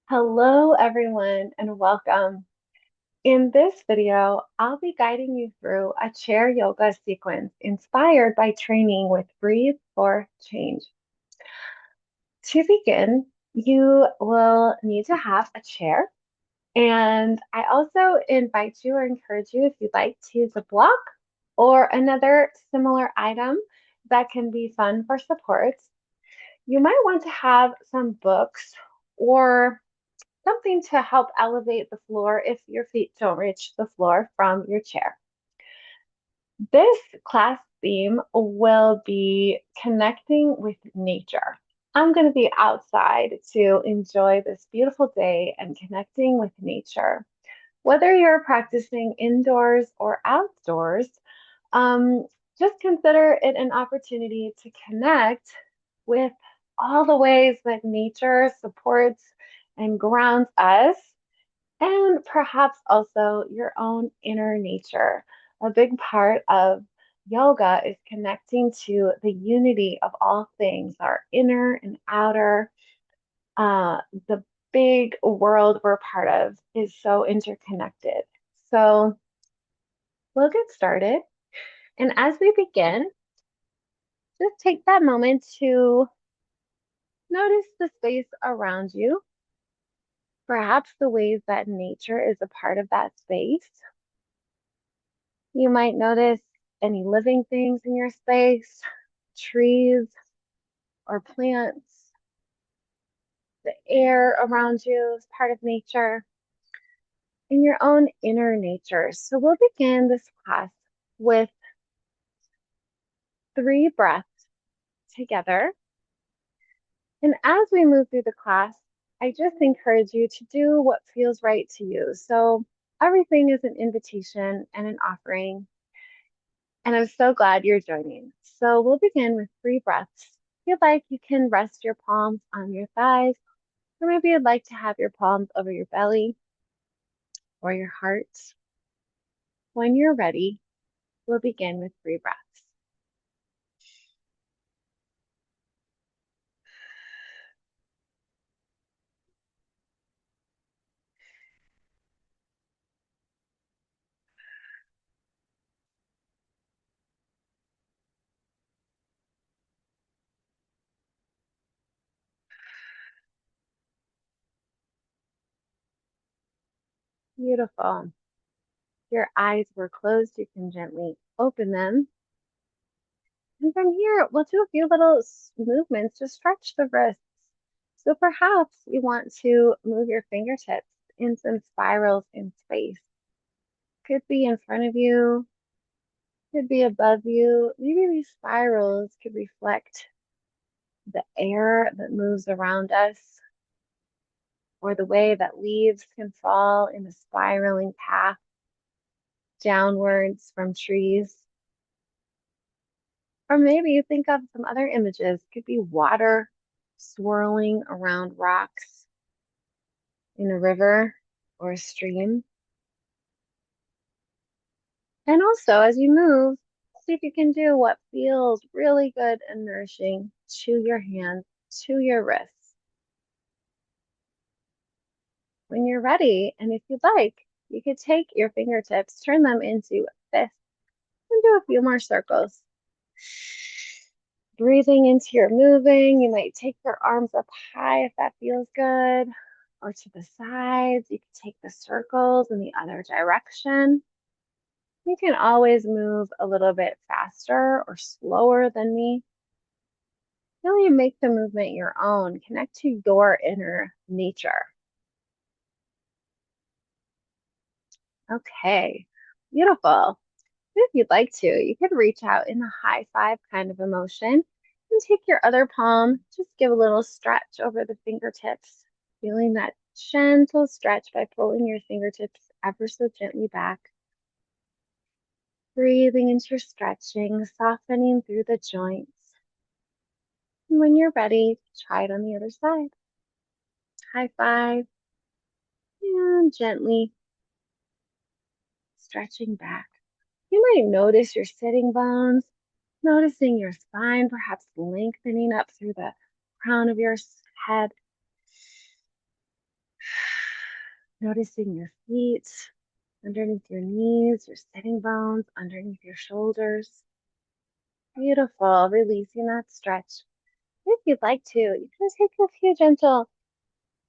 Hello, everyone, and welcome. In this video, I'll be guiding you through a chair yoga sequence inspired by training with Breathe for Change. To begin, you will need to have a chair, and I also invite you or encourage you if you'd like to use a block or another similar item that can be fun for support. You might want to have some books or something to help elevate the floor if your feet don't reach the floor from your chair. This class theme will be connecting with nature. I'm going to be outside to enjoy this beautiful day and connecting with nature. Whether you're practicing indoors or outdoors, um, just consider it an opportunity to connect with all the ways that nature supports and grounds us, and perhaps also your own inner nature. A big part of yoga is connecting to the unity of all things, our inner and outer. The big world we're part of is so interconnected. So we'll get started. And as we begin, just take that moment to notice the space around you, perhaps the ways that nature is a part of that space. You might notice any living things in your space, trees or plants, the air around you is part of nature, and your own inner nature. So we'll begin this class with 3 breaths together. And as we move through the class, I just encourage you to do what feels right to you. So everything is an invitation and an offering. And I'm so glad you're joining. So we'll begin with 3 breaths. If you'd like, you can rest your palms on your thighs, or maybe you'd like to have your palms over your belly or your heart. When you're ready, we'll begin with 3 breaths. Beautiful. If your eyes were closed, you can gently open them. And from here, we'll do a few little movements to stretch the wrists. So perhaps you want to move your fingertips in some spirals in space. Could be in front of you, could be above you. Maybe these spirals could reflect the air that moves around us, or the way that leaves can fall in a spiraling path downwards from trees. Or maybe you think of some other images. It could be water swirling around rocks in a river or a stream. And also, as you move, see if you can do what feels really good and nourishing to your hands, to your wrists. When you're ready, and if you'd like, you could take your fingertips, turn them into fists, and do a few more circles. Breathing into your moving, you might take your arms up high if that feels good, or to the sides. You can take the circles in the other direction. You can always move a little bit faster or slower than me. Really make the movement your own. Connect to your inner nature. Okay, beautiful. If you'd like to, you could reach out in a high five kind of emotion and take your other palm, just give a little stretch over the fingertips, feeling that gentle stretch by pulling your fingertips ever so gently back. Breathing into your stretching, softening through the joints. And when you're ready, try it on the other side. High five and gently stretching back. You might notice your sitting bones, noticing your spine perhaps lengthening up through the crown of your head. Noticing your feet, underneath your knees, your sitting bones, underneath your shoulders. Beautiful. Releasing that stretch. If you'd like to, you can take a few gentle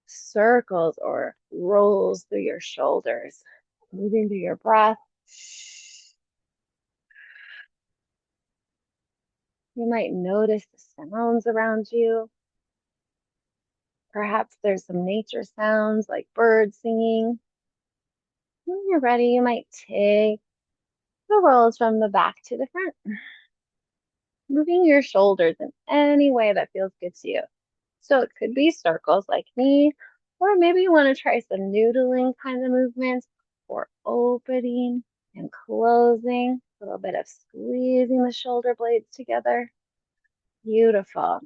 circles or rolls through your shoulders, moving through your breath. You might notice the sounds around you. Perhaps there's some nature sounds like birds singing. When you're ready, you might take the rolls from the back to the front, moving your shoulders in any way that feels good to you. So it could be circles like me, or maybe you want to try some noodling kind of movements, or opening and closing, a little bit of squeezing the shoulder blades together. Beautiful.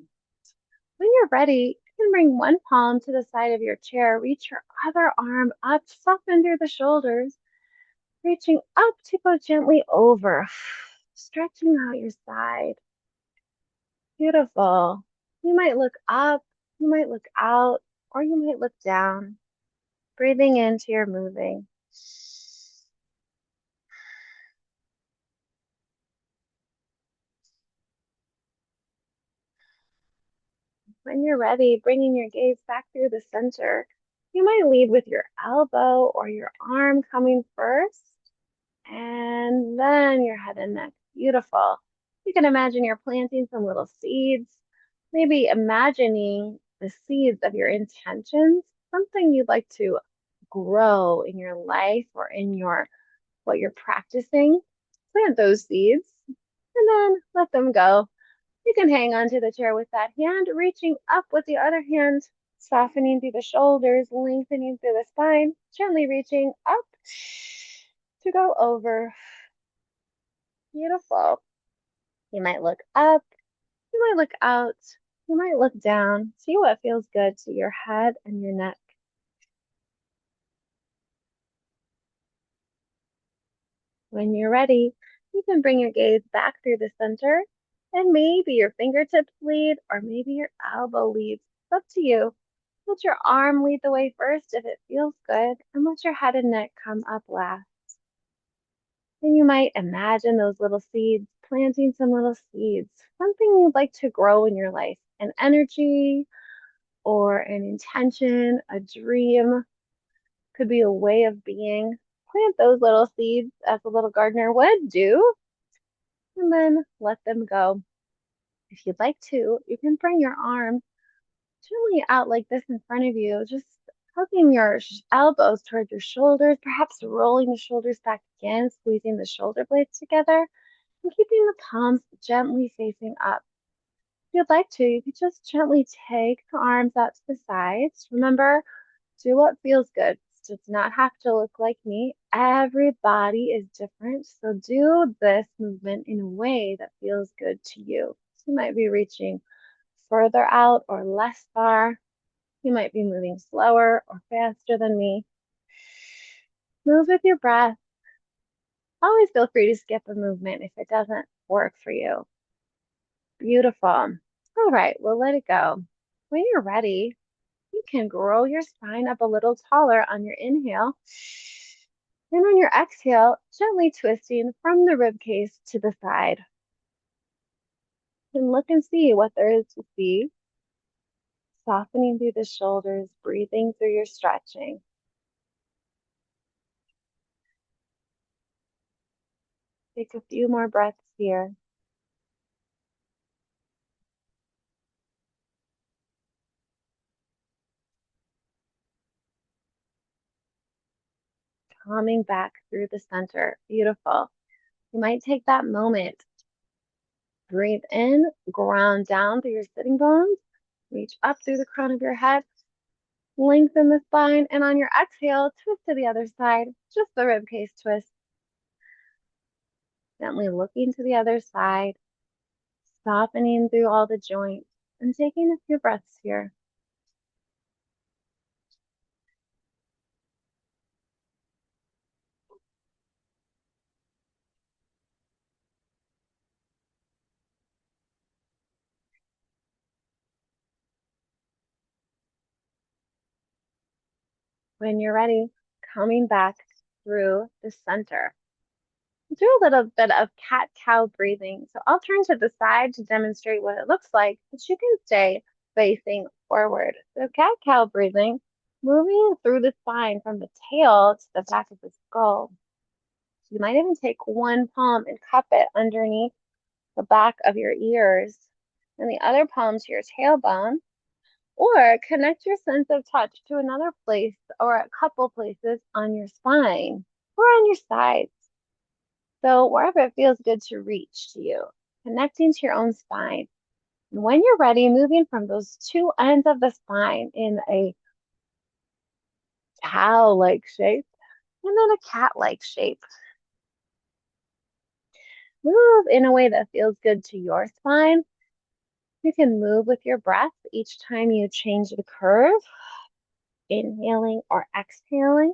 When you're ready, you can bring one palm to the side of your chair, reach your other arm up, soften through the shoulders, reaching up to go gently over, stretching out your side. Beautiful. You might look up, you might look out, or you might look down, breathing into your moving. When you're ready, bringing your gaze back through the center, you might lead with your elbow or your arm coming first, and then your head and neck. Beautiful. You can imagine you're planting some little seeds, maybe imagining the seeds of your intentions, something you'd like to grow in your life or in your what you're practicing. Plant those seeds and then let them go. You can hang onto the chair with that hand, reaching up with the other hand, softening through the shoulders, lengthening through the spine, gently reaching up to go over. Beautiful. You might look up, you might look out, you might look down. See what feels good to your head and your neck. When you're ready, you can bring your gaze back through the center, and maybe your fingertips lead, or maybe your elbow leads. It's up to you. Let your arm lead the way first if it feels good, and let your head and neck come up last. And you might imagine those little seeds, planting some little seeds, something you'd like to grow in your life, an energy or an intention, a dream, could be a way of being. Plant those little seeds as a little gardener would do, and then let them go. If you'd like to, you can bring your arm gently out like this in front of you, just hugging your elbows toward your shoulders, perhaps rolling the shoulders back again, squeezing the shoulder blades together, and keeping the palms gently facing up. If you'd like to, you could just gently take the arms out to the sides. Remember, do what feels good. It does not have to look like me. Every body is different, so do this movement in a way that feels good to you. So you might be reaching further out or less far. You might be moving slower or faster than me. Move with your breath. Always feel free to skip a movement if it doesn't work for you. Beautiful. All right, we'll let it go. When you're ready, you can grow your spine up a little taller on your inhale. And on your exhale, gently twisting from the rib cage to the side. And look and see what there is to see. Softening through the shoulders, breathing through your stretching. Take a few more breaths here. Calming back through the center. Beautiful. You might take that moment. Breathe in, ground down through your sitting bones. Reach up through the crown of your head. Lengthen the spine, and on your exhale, twist to the other side. Just the rib cage twist. Gently looking to the other side, softening through all the joints, and taking a few breaths here. When you're ready, coming back through the center. Do a little bit of cat-cow breathing. So I'll turn to the side to demonstrate what it looks like, but you can stay facing forward. So cat-cow breathing, moving through the spine from the tail to the back of the skull. You might even take one palm and cup it underneath the back of your ears and the other palm to your tailbone, or connect your sense of touch to another place or a couple places on your spine or on your sides. So wherever it feels good to reach to you, connecting to your own spine. And when you're ready, moving from those two ends of the spine in a cow-like shape and then a cat-like shape. Move in a way that feels good to your spine. You can move with your breath each time you change the curve, inhaling or exhaling.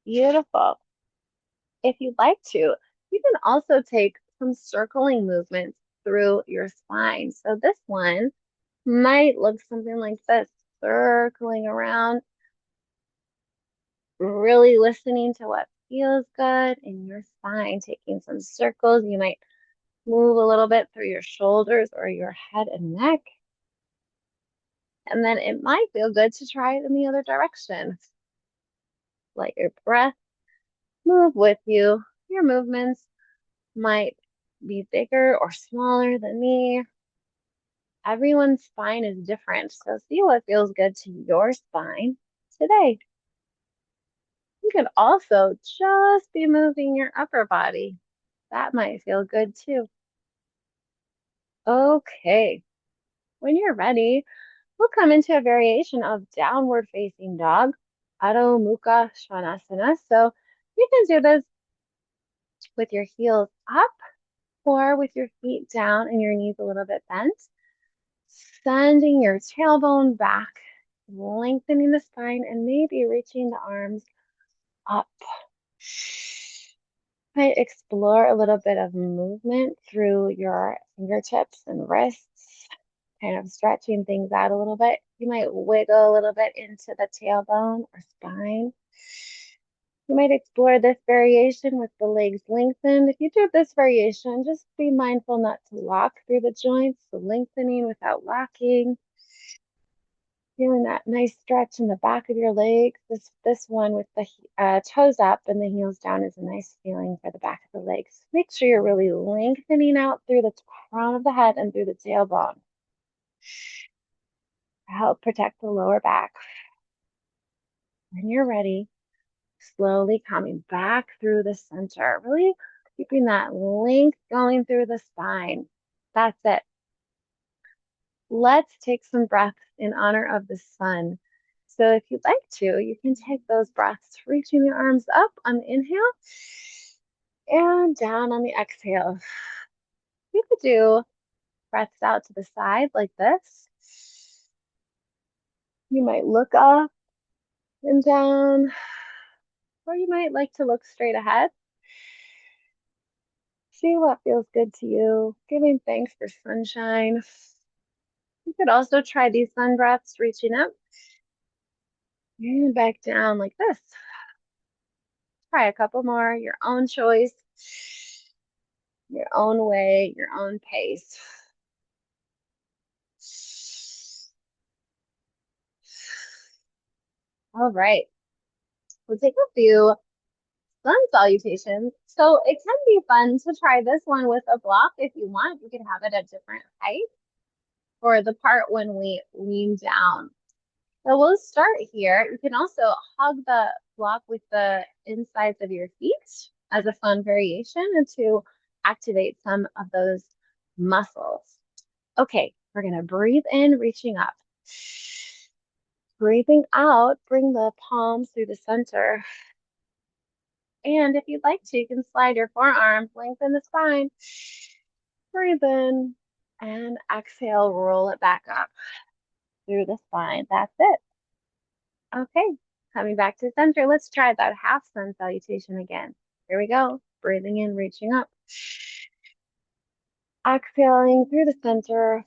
Beautiful. If you'd like to, you can also take some circling movements through your spine. So this one might look something like this, circling around, really listening to what feels good in your spine, taking some circles. You might move a little bit through your shoulders or your head and neck. And then it might feel good to try it in the other direction. Let your breath move with you. Your movements might be bigger or smaller than me. Everyone's spine is different, so see what feels good to your spine today. You can also just be moving your upper body. That might feel good too. Okay, when you're ready, we'll come into a variation of downward facing dog, Adho Mukha Svanasana. So you can do this with your heels up or with your feet down and your knees a little bit bent. Sending your tailbone back, lengthening the spine, and maybe reaching the arms up. Might explore a little bit of movement through your fingertips and wrists, kind of stretching things out a little bit. You might wiggle a little bit into the tailbone or spine. You might explore this variation with the legs lengthened. If you do this variation, just be mindful not to lock through the joints, so lengthening without locking. Feeling that nice stretch in the back of your legs. This one with the toes up and the heels down is a nice feeling for the back of the legs. Make sure you're really lengthening out through the crown of the head and through the tailbone to help protect the lower back. When you're ready, slowly coming back through the center, really keeping that length going through the spine. That's it. Let's take some breaths in honor of the sun. So if you'd like to, you can take those breaths, reaching your arms up on the inhale and down on the exhale. You could do breaths out to the side like this. You might look up and down, or you might like to look straight ahead. See what feels good to you, giving thanks for sunshine. You could also try these sun breaths, reaching up and back down like this. Try a couple more, your own choice, your own way, your own pace. All right, we'll take a few sun salutations. So it can be fun to try this one with a block if you want. You can have it at different heights for the part when we lean down. So we'll start here. You can also hug the block with the insides of your feet as a fun variation and to activate some of those muscles. Okay, we're going to breathe in, reaching up. Breathing out, bring the palms through the center. And if you'd like to, you can slide your forearms, lengthen the spine. Breathe in and exhale, roll it back up through the spine. That's it. Okay, coming back to center, let's try that half sun salutation again. Here we go. Breathing in, reaching up. Exhaling through the center.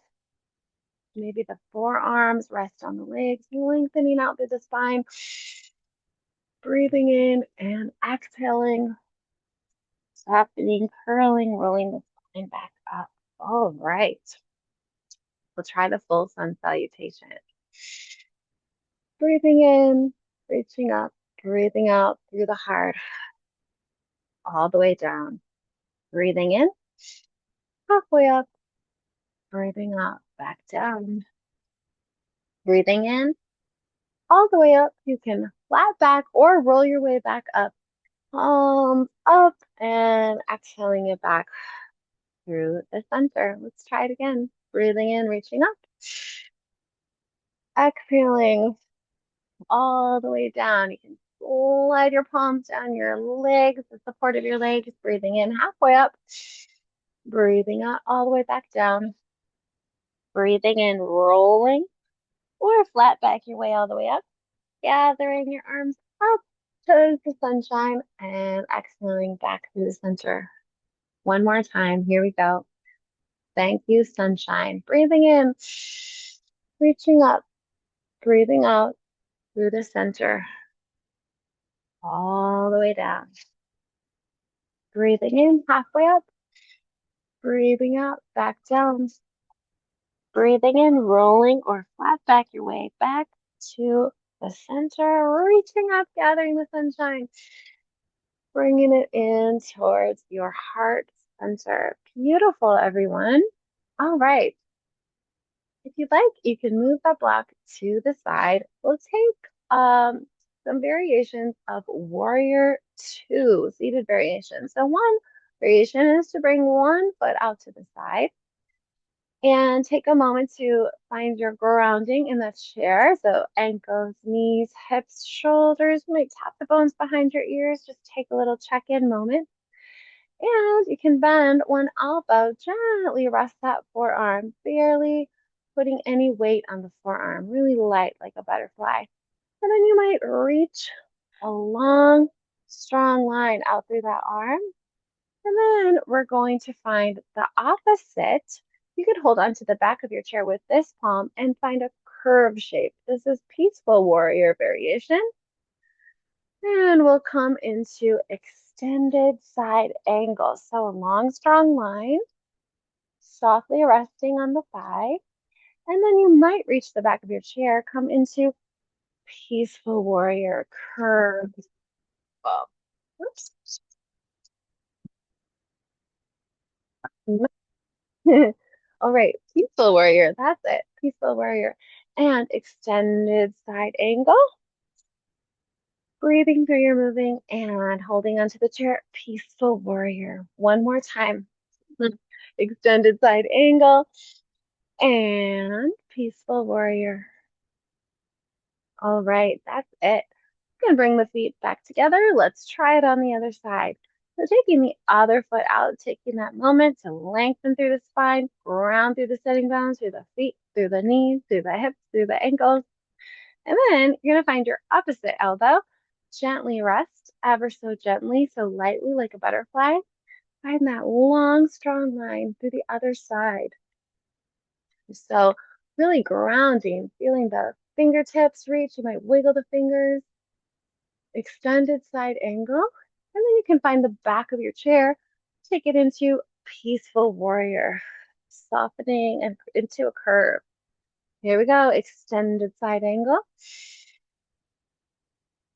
Maybe the forearms rest on the legs, lengthening out through the spine. Breathing in and exhaling, softening, curling, rolling the spine back up. All right. We'll try the full sun salutation. Breathing in, reaching up, breathing out through the heart, all the way down. Breathing in, halfway up, breathing out, back down. Breathing in, all the way up. You can flat back or roll your way back up. Up and exhaling it back through the center. Let's try it again. Breathing in, reaching up. Exhaling all the way down. You can slide your palms down your legs, the support of your legs. Breathing in halfway up. Breathing out all the way back down. Breathing in, rolling or flat back your way all the way up. Gathering your arms up towards the sunshine and exhaling back through the center. One more time. Here we go. Thank you, sunshine. Breathing in, reaching up, breathing out through the center, all the way down. Breathing in, halfway up, breathing out, back down. Breathing in, rolling or flat back your way back to the center, reaching up, gathering the sunshine, bringing it in towards your heart center. Beautiful, everyone. All right. If you'd like, you can move that block to the side. We'll take some variations of Warrior Two, seated variation. So one variation is to bring one foot out to the side and take a moment to find your grounding in the chair. So ankles, knees, hips, shoulders. You might tap the bones behind your ears. Just take a little check-in moment. And you can bend one elbow, gently rest that forearm, barely putting any weight on the forearm, really light like a butterfly. And then you might reach a long, strong line out through that arm. And then we're going to find the opposite. You could hold onto the back of your chair with this palm and find a curve shape. This is peaceful warrior variation. And we'll come into extended side angle. So a long, strong line, softly resting on the thigh. And then you might reach the back of your chair, come into peaceful warrior curve. Oh, whoops. All right, peaceful warrior. That's it. Peaceful warrior. And extended side angle. Breathing through your moving and holding onto the chair. Peaceful warrior. One more time. Extended side angle and peaceful warrior. All right, that's it. You can bring the feet back together. Let's try it on the other side. So taking the other foot out, taking that moment to lengthen through the spine, ground through the sitting bones, through the feet, through the knees, through the hips, through the ankles. And then you're going to find your opposite elbow. Gently rest, ever so gently, so lightly like a butterfly. Find that long, strong line through the other side. So really grounding, feeling the fingertips reach. You might wiggle the fingers, extended side angle. And then you can find the back of your chair, take it into peaceful warrior, softening and into a curve. Here we go, extended side angle.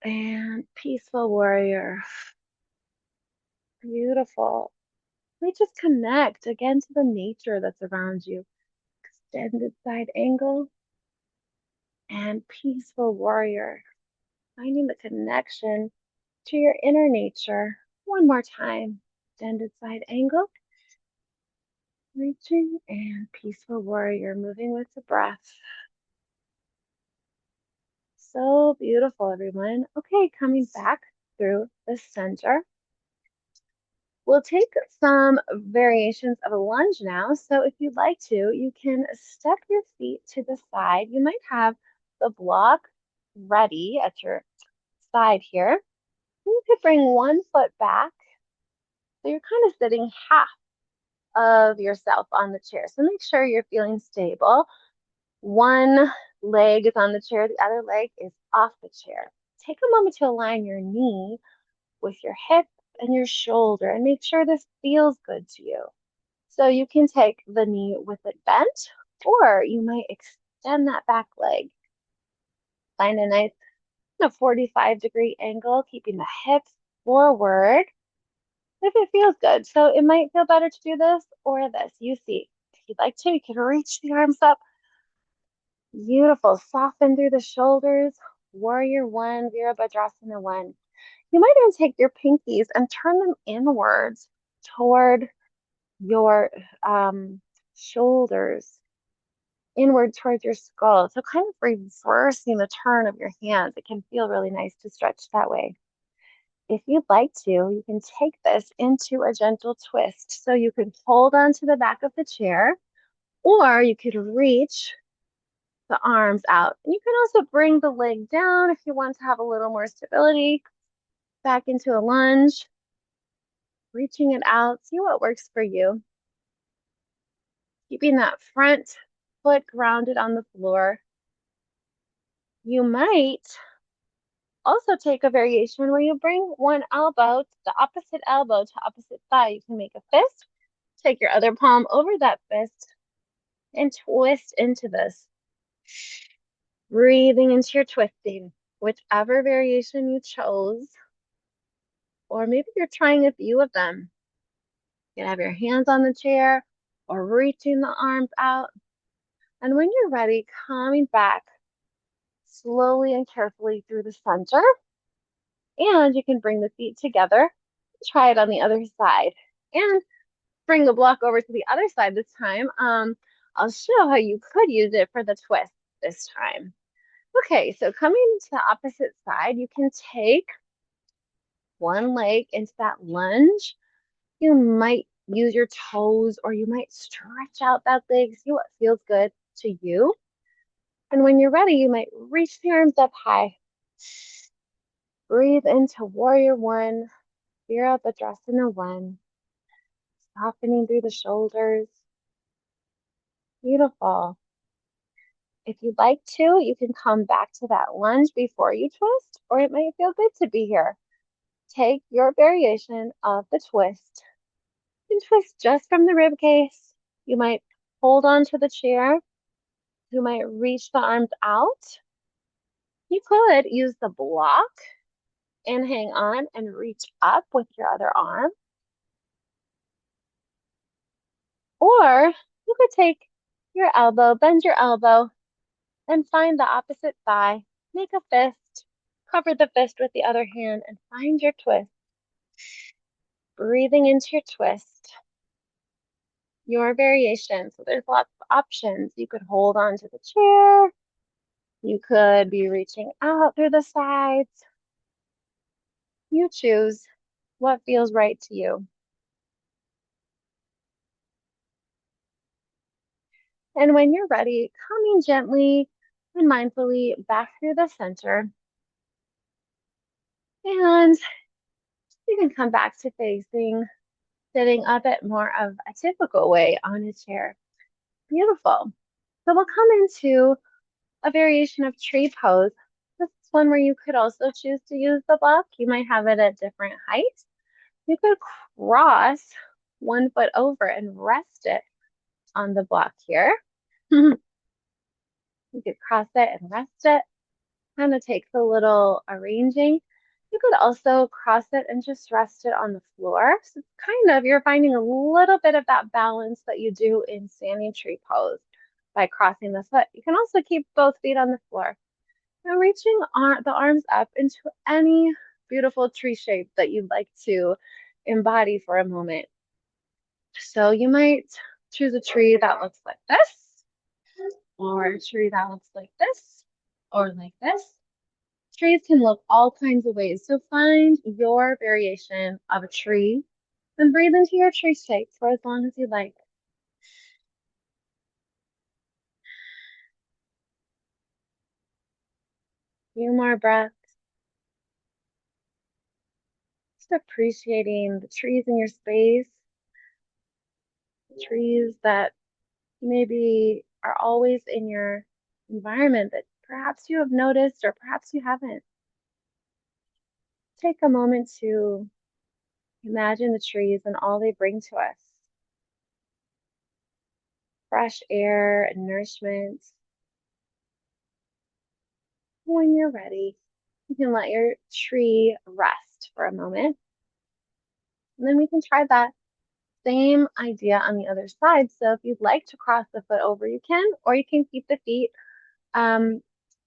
And peaceful warrior. Beautiful. We just connect again to the nature that's around you. Extended side angle and peaceful warrior. Finding the connection to your inner nature. One more time. Extended side angle. Reaching and peaceful warrior. Moving with the breath. So beautiful, everyone. Okay, coming back through the center. We'll take some variations of a lunge now. So if you'd like to, you can step your feet to the side. You might have the block ready at your side here. You could bring one foot back So you're kind of sitting half of yourself on the chair. So make sure you're feeling stable. One leg is on the chair, the other leg is off the chair. Take a moment to align your knee with your hip and your shoulder and make sure this feels good to you. So you can take the knee with it bent, or you might extend that back leg. Find a nice 45-degree angle, keeping the hips forward if it feels good. So it might feel better to do this or this. You see, if you'd like to, you can reach the arms up. Beautiful. Soften through the shoulders. Warrior one, Virabhadrasana one. You might even take your pinkies and turn them inwards toward your shoulders, inward towards your skull. So kind of reversing the turn of your hands. It can feel really nice to stretch that way. If you'd like to, you can take this into a gentle twist. So you can hold onto the back of the chair, or you could reach the arms out. And you can also bring the leg down if you want to have a little more stability. Back into a lunge, reaching it out. See what works for you. Keeping that front foot grounded on the floor. You might also take a variation where you bring one elbow, the opposite elbow to opposite thigh. You can make a fist. Take your other palm over that fist and twist into this. Breathing into your twisting, whichever variation you chose, or maybe you're trying a few of them. You can have your hands on the chair or reaching the arms out. And when you're ready, coming back slowly and carefully through the center. And you can bring the feet together. Try it on the other side. And bring the block over to the other side this time. I'll show how you could use it for the twist this time. Okay, so coming to the opposite side, you can take one leg into that lunge. You might use your toes or you might stretch out that leg, see what feels good to you. And when you're ready, you might reach the arms up high. Breathe into warrior one, Virabhadrasana one, softening through the shoulders. Beautiful. If you'd like to, you can come back to that lunge before you twist, or it might feel good to be here. Take your variation of the twist and twist just from the rib cage. You might hold on to the chair. You might reach the arms out. You could use the block and hang on and reach up with your other arm. Or you could take your elbow, bend your elbow, and find the opposite thigh. Make a fist, cover the fist with the other hand, and find your twist. Breathing into your twist, your variation. So there's lots of options. You could hold on to the chair. You could be reaching out through the sides. You choose what feels right to you. And when you're ready, coming gently and mindfully back through the center. And you can come back to facing, sitting a bit more of a typical way on a chair. Beautiful. So we'll come into a variation of tree pose. This is one where you could also choose to use the block. You might have it at different heights. You could cross one foot over and rest it on the block here. You could cross it and rest it. Kind of takes a little arranging. You could also cross it and just rest it on the floor. So it's kind of, you're finding a little bit of that balance that you do in standing tree pose by crossing the foot. You can also keep both feet on the floor. Now reaching the arms up into any beautiful tree shape that you'd like to embody for a moment. So you might choose a tree that looks like this, or a tree that looks like this, or like this. Trees can look all kinds of ways. So find your variation of a tree and breathe into your tree shape for as long as you like. Few more breaths. just appreciating the trees in your space, trees that maybe are always in your environment that perhaps you have noticed or perhaps you haven't. Take a moment to imagine the trees and all they bring to us. Fresh air and nourishment. When you're ready, you can let your tree rest for a moment. And then we can try that same idea on the other side. So if you'd like to cross the foot over, you can, or you can keep the feet, um,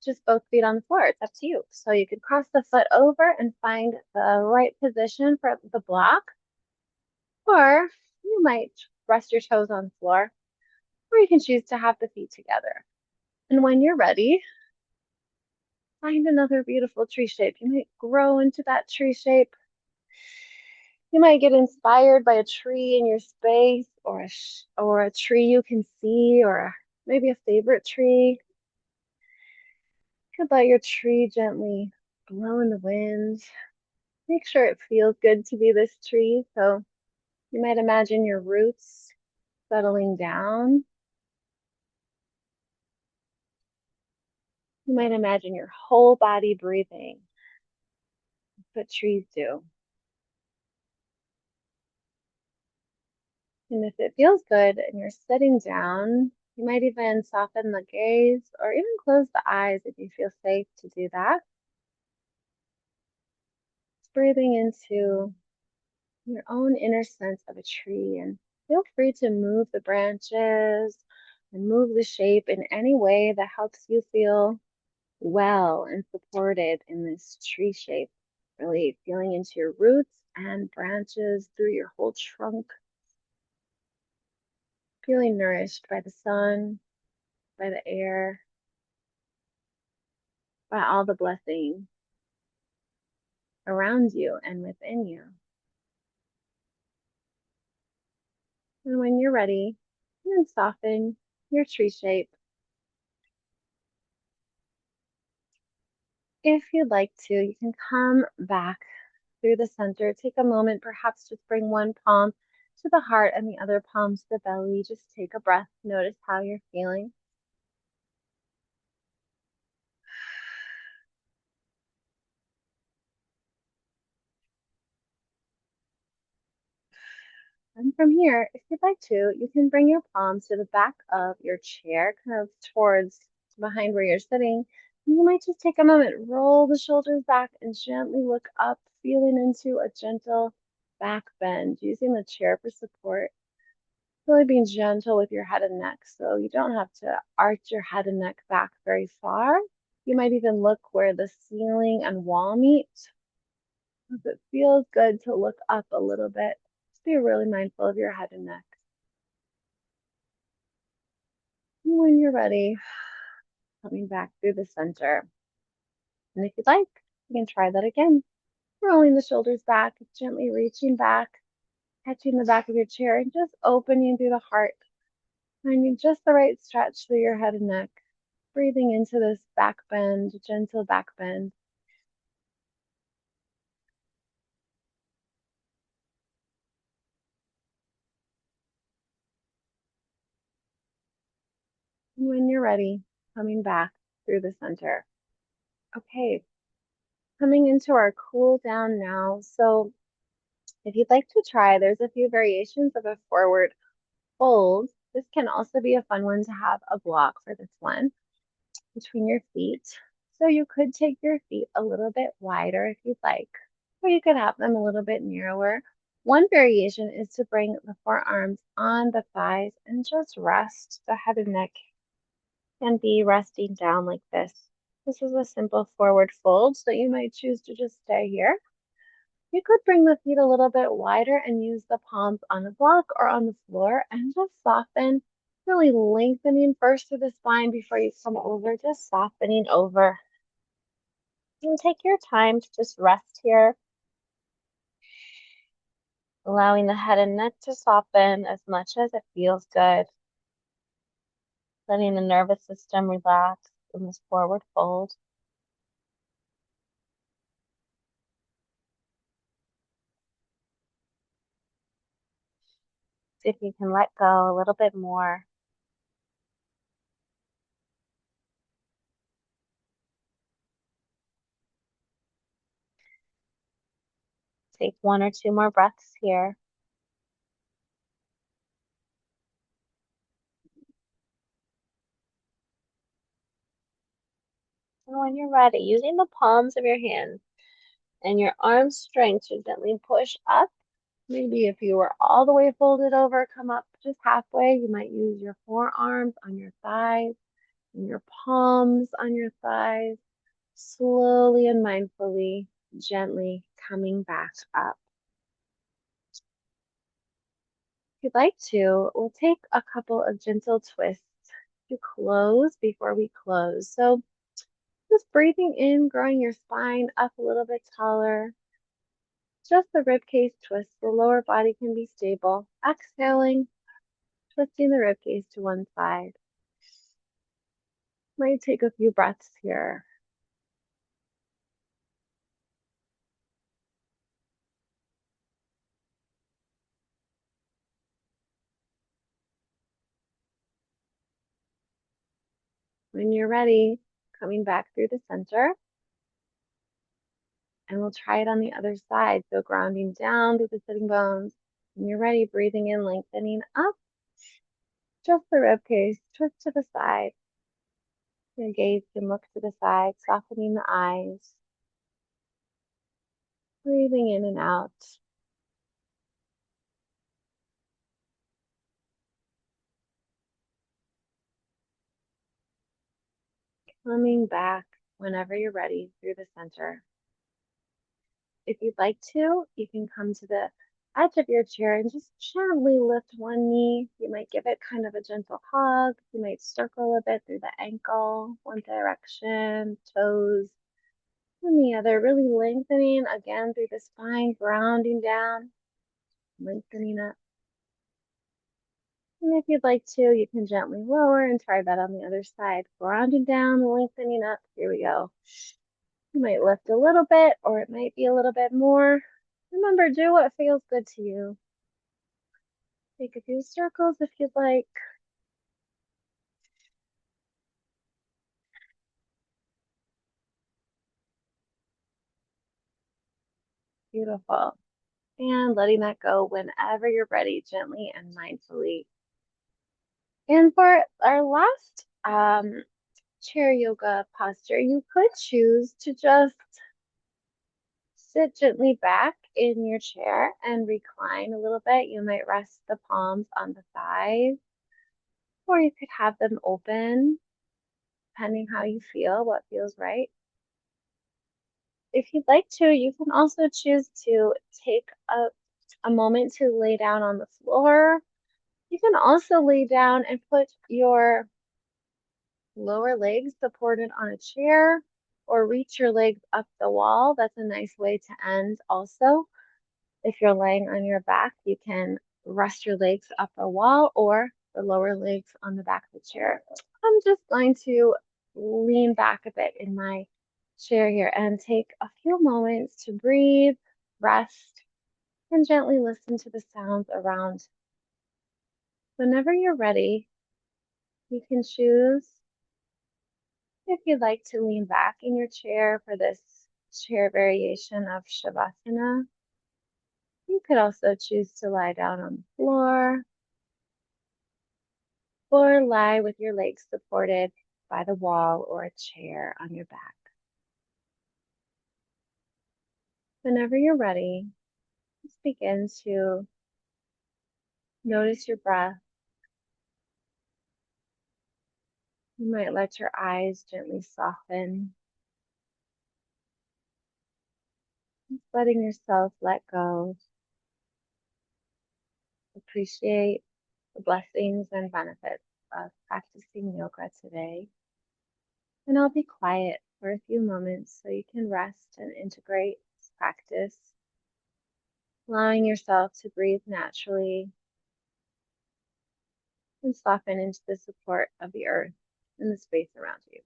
just both feet on the floor. It's up to you. So you could cross the foot over and find the right position for the block, or you might rest your toes on the floor, or you can choose to have the feet together. And when you're ready, find another beautiful tree shape. You might grow into that tree shape. You might get inspired by a tree in your space or a tree you can see or maybe a favorite tree. You could let your tree gently blow in the wind. Make sure it feels good to be this tree. So you might imagine your roots settling down. You might imagine your whole body breathing. That's what trees do. And if it feels good and you're sitting down, you might even soften the gaze or even close the eyes if you feel safe to do that. Just breathing into your own inner sense of a tree, and feel free to move the branches and move the shape in any way that helps you feel well and supported in this tree shape. Really feeling into your roots and branches through your whole trunk, feeling nourished by the sun, by the air, by all the blessings around you and within you. And when you're ready, you can soften your tree shape. If you'd like to, you can come back through the center. Take a moment, perhaps just bring one palm to the heart and the other palm to the belly. Just take a breath. Notice how you're feeling. And from here, if you'd like to, you can bring your palms to the back of your chair, kind of towards behind where you're sitting. And you might just take a moment, roll the shoulders back, and gently look up, feeling into a gentle back bend, using the chair for support. Really being gentle with your head and neck. So you don't have to arch your head and neck back very far. You might even look where the ceiling and wall meet. If it feels good to look up a little bit, just be really mindful of your head and neck. And when you're ready, coming back through the center. And if you'd like, you can try that again. Rolling the shoulders back, gently reaching back, catching the back of your chair, and just opening through the heart. Finding just the right stretch through your head and neck. Breathing into this back bend, gentle back bend. And when you're ready, coming back through the center. Okay, coming into our cool down now. So if you'd like to try, there's a few variations of a forward fold. This can also be a fun one to have a block for this one between your feet. So you could take your feet a little bit wider if you'd like, or you could have them a little bit narrower. One variation is to bring the forearms on the thighs and just rest. The head and neck can be resting down like this. This is a simple forward fold, so you might choose to just stay here. You could bring the feet a little bit wider and use the palms on the block or on the floor and just soften, really lengthening first through the spine before you come over, just softening over. And take your time to just rest here, allowing the head and neck to soften as much as it feels good. Letting the nervous system relax in this forward fold. See if you can let go a little bit more. Take 1 or 2 more breaths here. And when you're ready, using the palms of your hands and your arm strength to gently push up. Maybe if you were all the way folded over, come up just halfway. You might use your forearms on your thighs and your palms on your thighs, slowly and mindfully, gently coming back up. If you'd like to, we'll take a couple of gentle twists to close before we close. So just breathing in, growing your spine up a little bit taller. Just the rib cage twist. The lower body can be stable. Exhaling, twisting the rib cage to one side. Might take a few breaths here. When you're ready, coming back through the center. And we'll try it on the other side. So grounding down through the sitting bones. When you're ready, breathing in, lengthening up. Just the rib cage, twist to the side. Your gaze can look to the side, softening the eyes. Breathing in and out. Coming back whenever you're ready through the center. If you'd like to, you can come to the edge of your chair and just gently lift one knee. You might give it kind of a gentle hug. You might circle a bit through the ankle, one direction, toes, and the other, really lengthening again through the spine, grounding down, lengthening up. And if you'd like to, you can gently lower and try that on the other side. Grounding down, lengthening up. Here we go. You might lift a little bit, or it might be a little bit more. Remember, do what feels good to you. Take a few circles if you'd like. Beautiful. And letting that go whenever you're ready, gently and mindfully. And for our last chair yoga posture, you could choose to just sit gently back in your chair and recline a little bit. You might rest the palms on the thighs, or you could have them open, depending how you feel, what feels right. If you'd like to, you can also choose to take a moment to lay down on the floor. You can also lay down and put your lower legs supported on a chair or reach your legs up the wall. That's a nice way to end also. If you're laying on your back, you can rest your legs up a wall or the lower legs on the back of the chair. I'm just going to lean back a bit in my chair here and take a few moments to breathe, rest, and gently listen to the sounds around. Whenever you're ready, you can choose if you'd like to lean back in your chair for this chair variation of Shavasana. You could also choose to lie down on the floor or lie with your legs supported by the wall or a chair on your back. Whenever you're ready, just begin to notice your breath. You might let your eyes gently soften, just letting yourself let go. Appreciate the blessings and benefits of practicing yoga today. And I'll be quiet for a few moments so you can rest and integrate this practice, allowing yourself to breathe naturally and soften into the support of the earth and the space around you.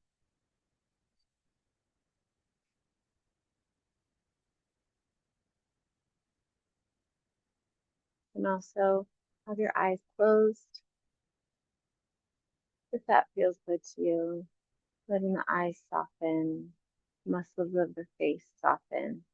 And also Have your eyes closed if that feels good to you. Letting the eyes soften, muscles of the face soften.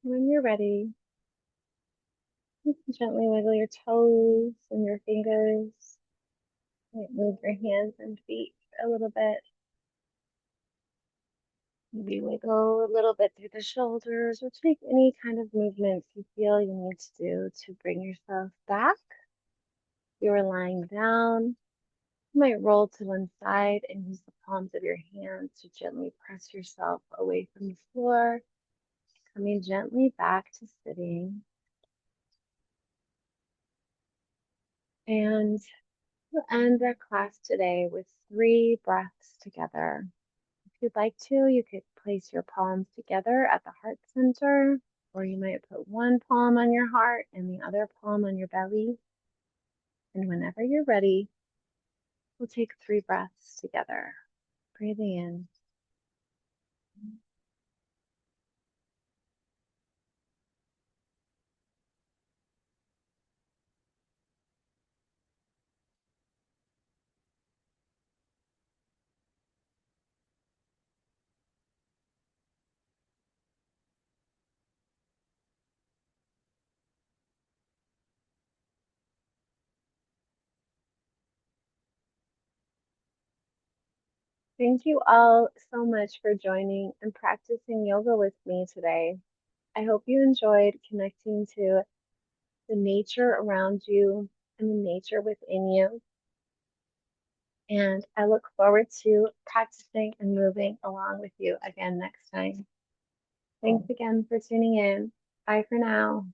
When you're ready, you can gently wiggle your toes and your fingers. You might move your hands and feet a little bit. Maybe wiggle a little bit through the shoulders or take any kind of movements you feel you need to do to bring yourself back. You are lying down. You might roll to one side and use the palms of your hands to gently press yourself away from the floor, coming gently back to sitting. And we'll end our class today with 3 breaths together. If you'd like to, you could place your palms together at the heart center, or you might put one palm on your heart and the other palm on your belly. And whenever you're ready, we'll take 3 breaths together. Breathing in. Thank you all so much for joining and practicing yoga with me today. I hope you enjoyed connecting to the nature around you and the nature within you. And I look forward to practicing and moving along with you again next time. Thanks again for tuning in. Bye for now.